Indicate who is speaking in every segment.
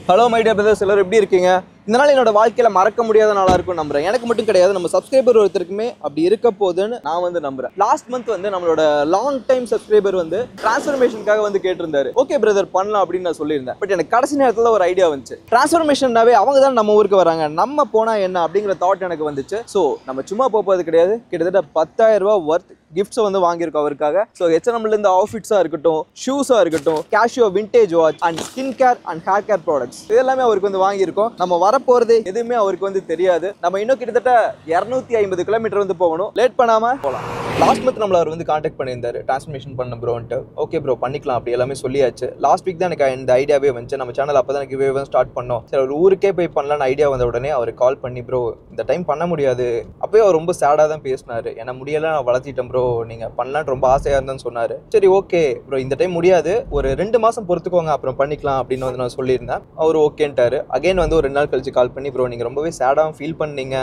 Speaker 1: Hello my dear brothers, எல்லாரும் எப்படி இருக்கீங்க? இந்த நாள் என்னோட வாழ்க்கையில மறக்க முடியாத நாளா இருக்கும் நம்புறேன். எனக்கு மட்டும் கிடையாது, நம்ம சப்ஸ்கிரைபர் ஒருத்தருக்குமே அப்படி இருக்க போகுதுன்னு நான் வந்து நம்புறேன். லாஸ்ட் மந்த் வந்து நம்மளோட லாங் டைம் சப்ஸ்கிரைபர் வந்து டிரான்ஸ்ஃபர்மேஷனுக்காக வந்து கேட்டிருந்தாரு. ஓகே பிரதர் பண்ணலாம் அப்படின்னு நான் சொல்லியிருந்தேன். பட் எனக்கு கடைசி நேரத்தில் ஒரு ஐடியா வந்துச்சு. டிரான்ஸ்ஃபர்மேஷன்னாவே அவங்க தான் நம்ம ஊருக்கு வராங்க, நம்ம போனா என்ன அப்படிங்கிற தாட் எனக்கு வந்துச்சு. ஸோ நம்ம சும்மா போகிறது கிடையாது, கிட்டத்தட்ட 10,000 ரூபா ஒர்த் கிஃப்ட்ஸ் வந்து வாங்கியிருக்கோம் அவருக்காக. ஸோ H&Mல இருந்து அவுட்ஃபிட்ஸாக இருக்கட்டும், ஷூஸாக இருக்கட்டும், Casio vintage watch and skin care and hair care products இதெல்லாமே அவருக்கு வந்து வாங்கியிருக்கோம். நம்ம வரப்போகிறது எதுவுமே அவருக்கு வந்து தெரியாது. நம்ம இன்னும் கிட்டத்தட்ட 250 கிலோமீட்டர் வந்து போகணும். லேட் பண்ணாமல் போகலாம். லாஸ்ட் மந்த் நம்மள அவர் வந்து காண்டாக்ட் பண்ணியிருந்தாரு, டிரான்ஸ்ஃபர்மேஷன் பண்ண ப்ரோன்ட்டு. ஓகே ப்ரோ பண்ணிக்கலாம் அப்படி எல்லாமே சொல்லியாச்சு. லாஸ்ட் வீக் தான் எனக்கு இந்த ஐடியாவே வந்துச்சு. நம்ம சேனல் அப்போ தான் எனக்கு கிவ்வே ஸ்டார்ட் பண்ணோம். சரி ஒரு ஊருக்கே போய் பண்ணலான்னு ஐடியா வந்த உடனே அவர் கால் பண்ணி ப்ரோ இந்த டைம் பண்ண முடியாது. அப்போயே அவர் ரொம்ப சேடாக தான் பேசினார். ஏன்னா முடியலை, நான் வளர்த்திட்டேன் ப்ரோ, நீங்கள் பண்ணலான்னு ரொம்ப ஆசையாக இருந்தேன்னு சொன்னார். சரி ஓகே ப்ரோ இந்த டைம் முடியாது, ஒரு 2 மாதம் பொறுத்துக்கோங்க அப்புறம் பண்ணிக்கலாம் அப்படின்னு வந்து நான் சொல்லியிருந்தேன். அவர் ஓகேன்ட்டார். அகைன் வந்து ஒரு 2 நாள் கழிச்சு கால் பண்ணி ப்ரோ நீங்கள் ரொம்பவே சேடாக ஃபீல் பண்ணீங்க,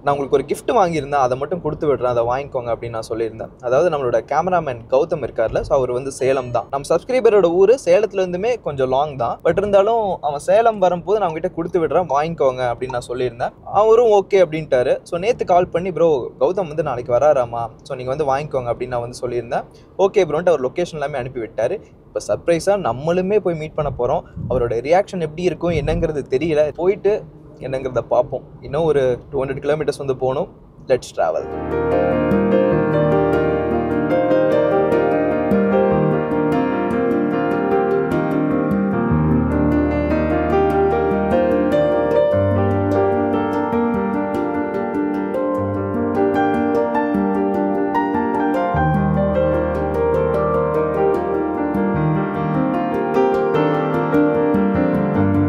Speaker 1: நான் உங்களுக்கு ஒரு கிஃப்ட் வாங்கியிருந்தேன், அதை மட்டும் கொடுத்து விடுறேன், அதை வாங்கிக்கோங்க அப்படின்னு நான் சொல்லியிருந்தேன். அதாவது நம்மளோட கேமராமேன் கௌதம் இருக்கார்ல, ஸோ அவர் வந்து சேலம் தான். நம்ம சப்ஸ்கிரைபரோட ஊர் சேலத்துலேருந்துமே கொஞ்சம் லாங் தான். பட் இருந்தாலும் அவன் சேலம் வரும்போது நான் அவங்ககிட்ட கொடுத்து விடுறேன், வாங்கிக்கோங்க அப்படின்னு நான் சொல்லியிருந்தேன். அவரும் ஓகே அப்படின்ட்டாரு. ஸோ நேற்று கால் பண்ணி ப்ரோ கௌதம் வந்து நாளைக்கு வராராமா, ஸோ நீங்கள் வந்து வாங்கிக்கோங்க அப்படின்னு நான் வந்து சொல்லியிருந்தேன். ஓகே ப்ரோன்ட்டு அவர் லொக்கேஷன் எல்லாமே அனுப்பி விட்டார். இப்போ சர்ப்ரைஸாக நம்மளுமே போய் மீட் பண்ண போகிறோம். அவரோட ரியாக்ஷன் எப்படி இருக்கும் என்னங்கிறது தெரியல. போயிட்டு என்னங்கிறத பார்ப்போம். இன்னும் ஒரு 200 கிலோமீட்டர்ஸ் வந்து போகணும். Let's travel.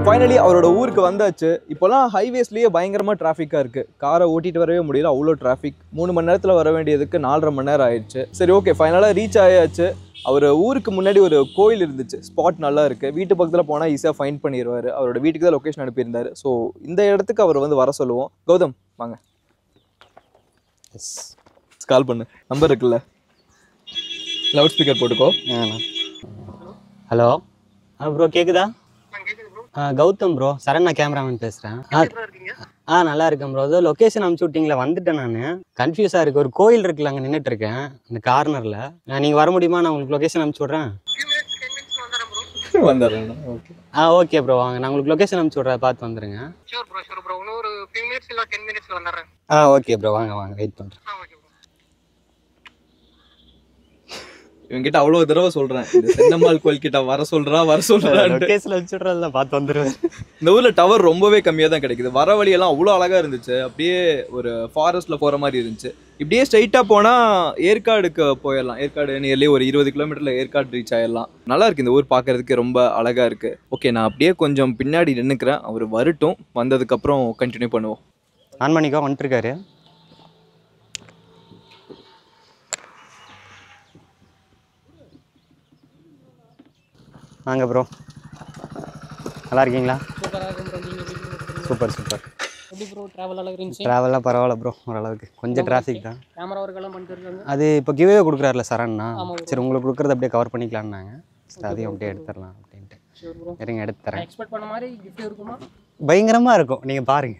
Speaker 1: ஃபைனலி அவரோட ஊருக்கு வந்தாச்சு. இப்போலாம் ஹைவேஸ்லேயே பயங்கரமாக டிராஃபிக்காக இருக்குது. காரை ஓட்டிகிட்டு வரவே முடியல, அவ்வளோ டிராஃபிக். 3 மணி நேரத்தில் வர வேண்டியதுக்கு 4.5 மணி நேரம் ஆயிடுச்சு. சரி ஓகே ஃபைனலாக ரீச் ஆயாச்சு. அவர் ஊருக்கு முன்னாடி ஒரு கோயில் இருந்துச்சு, ஸ்பாட் நல்லா இருக்குது. வீட்டு பக்கத்தில் போனால் ஈஸியாக ஃபைண்ட் பண்ணிடுவார். அவரோட வீட்டுக்கு தான் லொக்கேஷன் அனுப்பியிருந்தார். ஸோ இந்த இடத்துக்கு அவர் வந்து வர சொல்லுவோம். கௌதம் வாங்க. கால் பண்ணு, நம்பர் இருக்குல்ல, லவுட் ஸ்பீக்கர் போட்டுக்கோ.
Speaker 2: ஹலோ ப்ரோ கேக்குதா? கௌதம் ப்ரோ, சரண் நான் கேமராமேன் பேசுகிறேன். நல்லா இருக்கேன் ப்ரோ. ஏதோ லொக்கேஷன் அனுப்பிச்சு விட்டீங்களா, வந்துட்டேன். நான் கன்ஃபியூஸாக இருக்குது. ஒரு கோயில் இருக்குல்ல, அங்கே நின்றுட்டு இருக்கேன் இந்த கார்னரில். நீங்கள் வர முடியுமா? நான் உங்களுக்கு லொக்கேஷன் அனுப்பிச்சி விட்றேன். ஓகே ப்ரோ வாங்க, நான் உங்களுக்கு லொக்கேஷன் அனுப்பிச்சி விட்றேன், பார்த்து வந்துடுங்க. ஓகே ப்ரோ வாங்க வாங்க, வெயிட் பண்ணுறேன்.
Speaker 1: இவங்கிட்ட அவ்வளோ தடவை சொல்கிறேன், இந்த சென்னம்மாள் கோயில் கிட்ட வர சொல்கிறேன்
Speaker 2: பார்த்து வந்துடுவேன்.
Speaker 1: இந்த ஊரில் டவர் ரொம்பவே கம்மியாக தான் கிடைக்குது. வர வழியெல்லாம் அவ்வளோ அழகாக இருந்துச்சு. அப்படியே ஒரு ஃபாரஸ்ட்டில் போகிற மாதிரி இருந்துச்சு. இப்படியே ஸ்ட்ரைட்டாக போனால் ஏற்காடுக்கு போயிடலாம். ஏற்காடு நியர்லி ஒரு 20 கிலோமீட்டரில் ஏற்காடு ரீச் ஆகிடலாம். நல்லா இருக்குது இந்த ஊர், பார்க்குறதுக்கு ரொம்ப அழகாக இருக்குது. ஓகே நான் அப்படியே கொஞ்சம் பின்னாடி நின்றுக்கிறேன், அவர் வரட்டும், வந்ததுக்கப்புறம் கண்டினியூ பண்ணுவோம்.
Speaker 2: ஆன் பண்ணிக்கோ, வந்துட்டுருக்காரு. வாங்க ப்ரோ, நல்லா இருக்கீங்களா? Super super.
Speaker 3: எப்படி ப்ரோ ட்ராவல் இருந்துச்சு?
Speaker 2: ட்ராவல்லாம் பரவாயில்ல ப்ரோ, ஓரளவுக்கு. கொஞ்சம் டிராஃபிக் தான்.
Speaker 3: கேமரா ஒர்க்கெல்லாம் பண்ணிட்டு இருக்காங்க.
Speaker 2: அது இப்போ கிவ்வே கொடுக்குறாருல சரண்னா, சரி உங்களுக்கு கொடுக்குறது அப்படியே கவர் பண்ணிக்கலாம்னாங்க. சரி அதையும் அப்படியே எடுத்துடலாம் அப்படின்ட்டு. சரிங்க எடுத்து தரேன்.
Speaker 3: எக்ஸ்பெக்ட் பண்ண மாதிரி கிஃப்ட் இருக்குமா?
Speaker 2: பயங்கரமாக இருக்கும், நீங்கள் பாருங்க.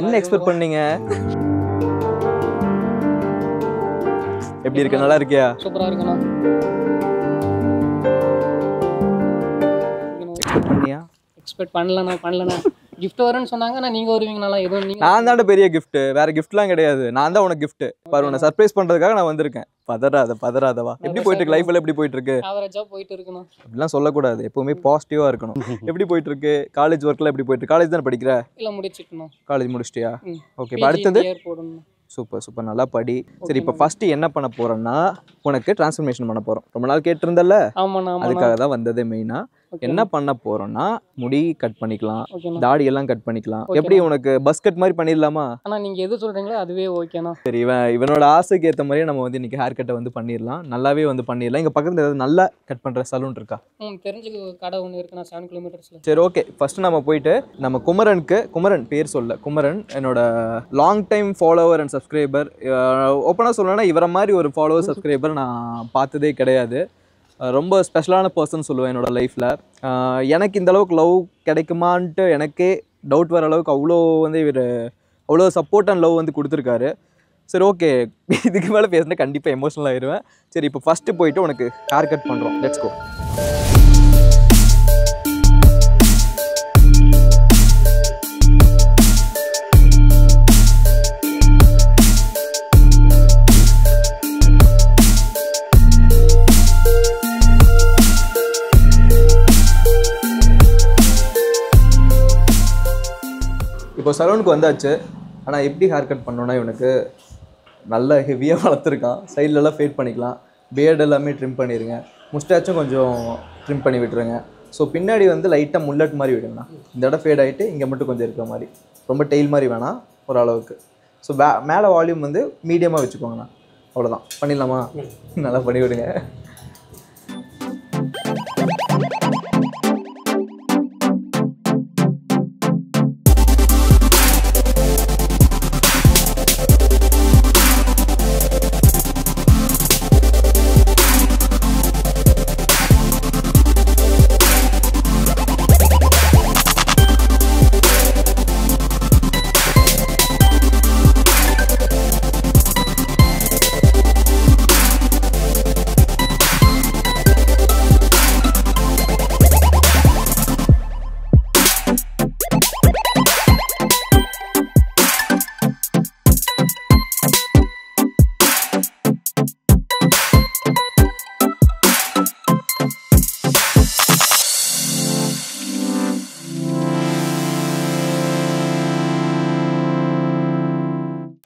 Speaker 1: என்ன எக்ஸ்பெக்ட் பண்ணீங்க? எப்படி இருக்கு? நல்லா இருக்கியா?
Speaker 3: சூப்பராக இருக்குண்ணா. எக்ஸ்பெக்ட் பண்ணலண்ணா. கிஃப்ட் வரும்னு சொன்னாங்க, நான் நீங்கள் வருவீங்கனால எதுவும் நீங்கள்.
Speaker 1: நான் தாண்ட பெரிய கிஃப்ட், வேற கிஃப்ட்லாம் கிடையாது. நான் தான் உனக்கு கிஃப்ட் பாரு, உன்னை சர்ப்ரைஸ் பண்றதுக்காக நான் வந்திருக்கேன். பதறாதவா. எப்படி போயிட்டு இருக்கு லைஃப்ல? எப்படி போயிட்டு இருக்கு?
Speaker 3: ஆவரேஜா போயிட்டு இருக்கணும்.
Speaker 1: அப்படிலாம் சொல்லக்கூடாது, எப்பவுமே பாசிட்டிவா இருக்கணும். எப்படி போயிட்டு இருக்கு? காலேஜ் ஒர்க்லாம் எப்படி போயிட்டு? காலேஜ் தானே படிக்கிற?
Speaker 3: இல்லை முடிச்சிட்டணும்.
Speaker 1: காலேஜ் முடிச்சிட்டியா? ஓகே, இப்போ அடுத்தது? சூப்பர் சூப்பர், நல்லா படி. சரி இப்போ ஃபர்ஸ்ட் என்ன பண்ண போறோம்னா, உனக்கு டிரான்ஸ்ஃபர்மேஷன் பண்ண போறோம். ரொம்ப நாள் கேட்டிருந்தல்ல, அதுக்காக தான் வந்ததே மெயினா. என்ன பண்ண போறோம்னா, முடி கட் பண்ணிக்கலாம், தாடி எல்லாம் கட் பண்ணிக்கலாம். எப்படி உனக்கு பஸ் கட் மாதிரி பண்ணிடலாமா?
Speaker 3: ஆனா நீங்க எது சொல்றீங்களோ அதுவே ஓகேனா.
Speaker 1: சரி இவனோட ஆசைக்கு ஏற்ற மாதிரியே நம்ம வந்து இன்னைக்கு ஹேர் கட்டை வந்து பண்ணிடலாம். நல்லாவே வந்து பண்ணிடலாம். இங்க பக்கத்துல ஏதாவது நல்லா கட் பண்ற சலூன் இருக்கா?
Speaker 3: தெரிஞ்சு கடை ஒன்று இருக்குண்ணா 7 கிலோமீட்டர்ஸ்ல.
Speaker 1: சரி ஓகே, ஃபர்ஸ்ட் நம்ம போயிட்டு நம்ம குமரன் பேர் சொல்ல, குமரன் என்னோட long time follower and subscriber. ஓப்பனாக சொல்லணும்னா இவரை மாதிரி ஒரு ஃபாலோவர் சப்ஸ்கிரைபர் நான் பார்த்ததே கிடையாது. ரொம்ப ஸ்பெஷலான பர்சன் சொல்லுவேன் என்னோட லைஃப்பில். எனக்கு இந்த அளவுக்கு லவ் கிடைக்குமான்ட்டு எனக்கே டவுட் வர அளவுக்கு அவ்வளோ வந்து இவர் அவ்வளோ சப்போர்ட் அண்ட் லவ் வந்து கொடுத்துருக்காரு. சரி ஓகே, இதுக்கு மேலே பேசுனா கண்டிப்பாக எமோஷனல் ஆகிடுவேன். சரி இப்போ ஃபஸ்ட்டு போயிட்டு உனக்கு ஹேர் கட் பண்ணுறோம். Let's go. இப்போ சலூனுக்கு வந்தாச்சு. ஆனால் எப்படி ஹேர் கட் பண்ணோன்னா இவனுக்கு நல்ல ஹெவியாக வளர்த்துருக்கான். சைட்லலாம் ஃபேட் பண்ணிக்கலாம். பியர்டு எல்லாமே ட்ரிம் பண்ணிடுங்க. முஸ்டாச்சும் கொஞ்சம் ட்ரிம் பண்ணி விட்டுருங்க. ஸோ பின்னாடி வந்து லைட்டாக முல்லட் மாதிரி விடுங்கண்ணா. இந்த இடம் ஃபேட் ஆகிட்டு இங்கே மட்டும் கொஞ்சம் இருக்கிற மாதிரி, ரொம்ப டெய்ல் மாதிரி வேணாம் ஓரளவுக்கு. ஸோ மேலே வால்யூம் வந்து மீடியமாக வச்சுக்கோங்கண்ணா. அவ்வளோதான். பண்ணிடலாமா? நல்லா பண்ணி விடுங்க.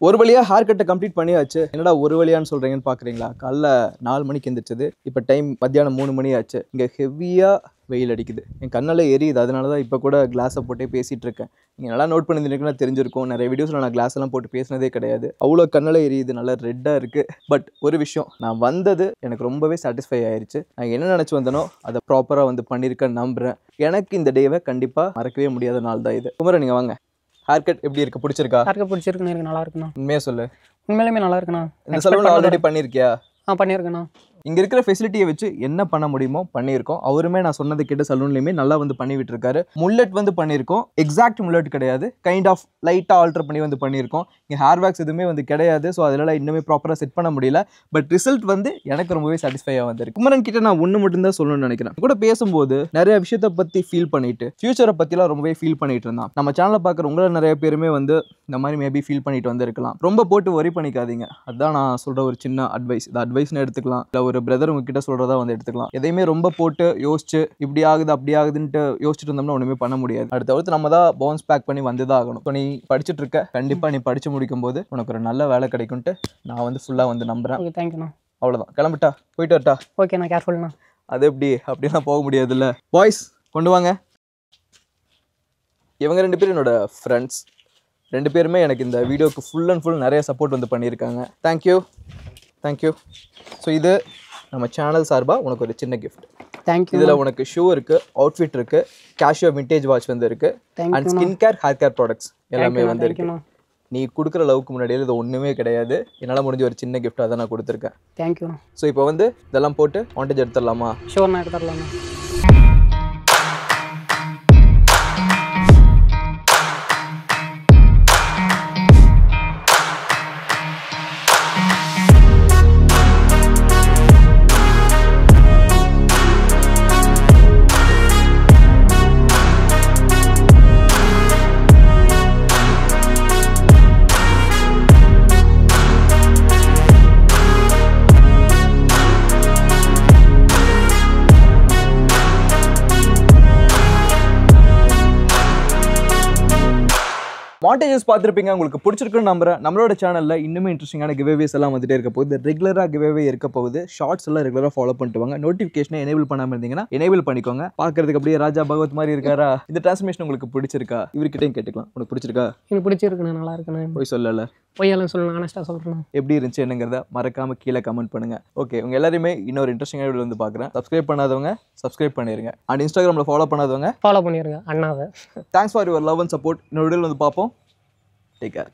Speaker 1: ஒரு வழியாக ஹேர் கட்டை கம்ப்ளீட் பண்ணியாச்சு. என்னடா ஒரு வழியான்னு சொல்கிறீங்கன்னு பார்க்குறீங்களா? காலைல 4 மணிக்கு எந்திரிச்சது, இப்போ டைம் மத்தியானம் 3 மணி ஆச்சு. இங்கே ஹெவியாக வெயில் அடிக்குது, என் கண்ணால் எரியுது. அதனால தான் இப்போ கூட கிளாஸை போட்டே பேசிகிட்டு இருக்கேன். நீங்கள் நல்லா நோட் பண்ணியிருந்தீங்கன்னா தெரிஞ்சிருக்கும். நிறைய வீடியோஸில் நான் கிளாஸ் எல்லாம் போட்டு பேசினதே கிடையாது. அவ்வளோ கண்ணால் எரியுது, நல்லா ரெட்டாக இருக்குது. பட் ஒரு விஷயம், நான் வந்தது எனக்கு ரொம்பவே சாட்டிஸ்ஃபை ஆயிடுச்சு. நான் என்ன நினச்சி வந்தனோ அதை ப்ராப்பராக வந்து பண்ணியிருக்கேன்னு நம்புகிறேன். எனக்கு இந்த டேவை கண்டிப்பாக மறக்கவே முடியாத நாள் தான் இது. குமரன் நீங்கள் வாங்க. ஹேர் கட் எப்படி இருக்கு? பிடிச்சிருக்கா?
Speaker 3: ஹேர் கட் பிடிச்சிருக்குண்ணா. எனக்கு நல்லா இருக்குண்ணா.
Speaker 1: உண்மையாக சொல்லு.
Speaker 3: உண்மையிலுமே நல்லா இருக்குண்ணா.
Speaker 1: இந்த சலூனில் ஆல்ரெடி பண்ணியிருக்கியா?
Speaker 3: பண்ணியிருக்கேண்ணா.
Speaker 1: இங்கே இருக்கிற ஃபெசிலிட்டியை வச்சு என்ன பண்ண முடியுமோ பண்ணியிருக்கோம். அவருமே நான் சொன்னதை கேட்ட சலூன்லையுமே நல்லா வந்து பண்ணி விட்டுருக்காரு. முல்லட் வந்து பண்ணியிருக்கோம். எக்ஸாக்ட் முல்லட் கிடையாது, கைண்ட் ஆஃப் லைட்டாக ஆல்டர் பண்ணி வந்து பண்ணியிருக்கோம். இங்கே ஹேர் வேக்ஸ் எதுவுமே வந்து கிடையாது. ஸோ அதனால் இன்னுமே ப்ராப்பராக செட் பண்ண முடியல. பட் ரிசல்ட் வந்து எனக்கு ரொம்பவே சாட்டிஸ்ஃபையாக வந்திருக்கு. குமரன் கிட்ட நான் ஒன்று மட்டும்தான் சொல்லணும்னு நினைக்கிறேன். கூட பேசும்போது நிறைய விஷயத்தை பற்றி ஃபீல் பண்ணிட்டு, ஃபியூச்சரை பற்றிலாம் ரொம்பவே ஃபீல் பண்ணிட்டு இருந்தான். நம்ம சேனலை பார்க்குற உங்களை நிறைய பேருமே வந்து இந்த மாதிரி மேபி ஃபீல் பண்ணிட்டு வந்திருக்கலாம். ரொம்ப போட்டு ஒரி பண்ணிக்காதீங்க. அதுதான் நான் சொல்கிற ஒரு சின்ன அட்வைஸ். இந்த அட்வைஸ்னு எடுத்துக்கலாம், இல்லை ஒரு பிரதர் உங்ககிட்ட சொல்கிறதா வந்து எடுத்துக்கலாம். எதையுமே ரொம்ப போட்டு யோசிச்சு இப்படி ஆகுது அப்படி ஆகுதுன்ட்டு யோசிச்சுட்டு இருந்தோம்னா ஒன்றுமே பண்ண முடியாது. அடுத்தடுத்து நம்ம தான் பவுன்ஸ் பேக் பண்ணி வந்து தான் ஆகணும். இப்போ நீ படிச்சுட்டு இருக்க, கண்டிப்பாக நீ படித்து முடிக்கும் போது உனக்கு ஒரு நல்ல வேலை கிடைக்கும்ட்டு நான் வந்து ஃபுல்லாக வந்து நம்புகிறேன்.
Speaker 3: ஓகே, தேங்க்யூண்ணா.
Speaker 1: அவ்வளோதான். கிளம்பிட்டா? போயிட்டு வரட்டா?
Speaker 3: ஓகேண்ணா, கேர்ஃபுல்ண்ணா.
Speaker 1: அது எப்படி அப்படிலாம் போக முடியாதுல்ல. பாய்ஸ் கொண்டு வாங்க. இவங்க 2 பேரும் என்னோட ஃப்ரெண்ட்ஸ். 2 பேருமே எனக்கு இந்த வீடியோக்கு ஃபுல் அண்ட் ஃபுல் நிறைய சப்போர்ட் வந்து பண்ணியிருக்காங்க. தேங்க்யூ. ஸோ இது நம்ம சேனல் சார்பாக உனக்கு ஒரு சின்ன கிஃப்ட்.
Speaker 3: தேங்க்யூ.
Speaker 1: இதில் உனக்கு ஷூ இருக்குது, அவுட்ஃபிட் இருக்குது, கேஷியோ விண்டேஜ் வாட்ச் வந்து இருக்குது, and skin care, hair care products எல்லாமே வந்து இருக்குது. நீ கொடுக்குற அளவுக்கு முன்னாடியே இது ஒன்றுமே கிடையாது. என்னால் முடிஞ்ச ஒரு சின்ன கிஃப்டாக தான் நான் கொடுத்துருக்கேன்.
Speaker 3: தேங்க்யூ.
Speaker 1: ஸோ இப்போ வந்து இதெல்லாம் போட்டு வாண்டேஜ் எடுத்துடலாமா?
Speaker 3: ஷோர்ண்ணா, எடுத்துடலாமா?
Speaker 1: மாண்டேஜஸ் பார்த்துருப்பீங்க, உங்களுக்கு பிடிச்சிருக்குன்னு நம்புறேன். நம்மளோட சேனலில் இன்னுமே இன்ட்ரெஸ்டிங்கான கிவ்அவேஸ் எல்லாம் வந்துட்டே இருக்க போகுது. ரெகுலராக கிவ்அவே இருக்க போகுது. ஷார்ட்ஸ் எல்லாம் ரெகுலராக ஃபாலோ பண்ணிட்டு வாங்க. நோட்டிஃபிகேஷனை எனேபிள் பண்ணாமல் இருந்தீங்கன்னா எனேபிள் பண்ணிக்கோங்க. பார்க்கறதுக்கு அப்படியே ராஜா பகவத் மாதிரி இருக்காரா? இந்த டிரான்ஸ்ஃபர்மேஷன் உங்களுக்கு பிடிச்சிருக்கா? இவர்கிட்டையும் கேட்டுக்கலாம். உனக்கு பிடிச்சிருக்கா?
Speaker 3: எனக்கு பிடிச்சிருக்குண்ணா, நல்லா இருக்குண்ணா.
Speaker 1: போய் சொல்லல,
Speaker 3: பொய்யெல்லாம் சொல்லணும், ஆனஸ்ட்டாக சொல்கிறேன்.
Speaker 1: எப்படி இருந்துச்சு என்னங்கிறத மறக்காம கீழே கமெண்ட் பண்ணுங்க. ஓகே, உங்க எல்லாருமே இன்னொரு இன்ட்ரெஸ்டிங்கான வீடியோ வந்து பார்க்குறேன். சப்ஸ்கிரைப் பண்ணாதவங்க சப்ஸ்கிரைப் பண்ணிருங்க. அண்ட் இன்ஸ்டாகிராமில் ஃபாலோ பண்ணாதவங்க
Speaker 3: ஃபாலோ பண்ணிடுங்க அண்ணாவை.
Speaker 1: Thanks for your love and support. இன்னொரு வீடியோவில் வந்து பார்ப்போம். Take care.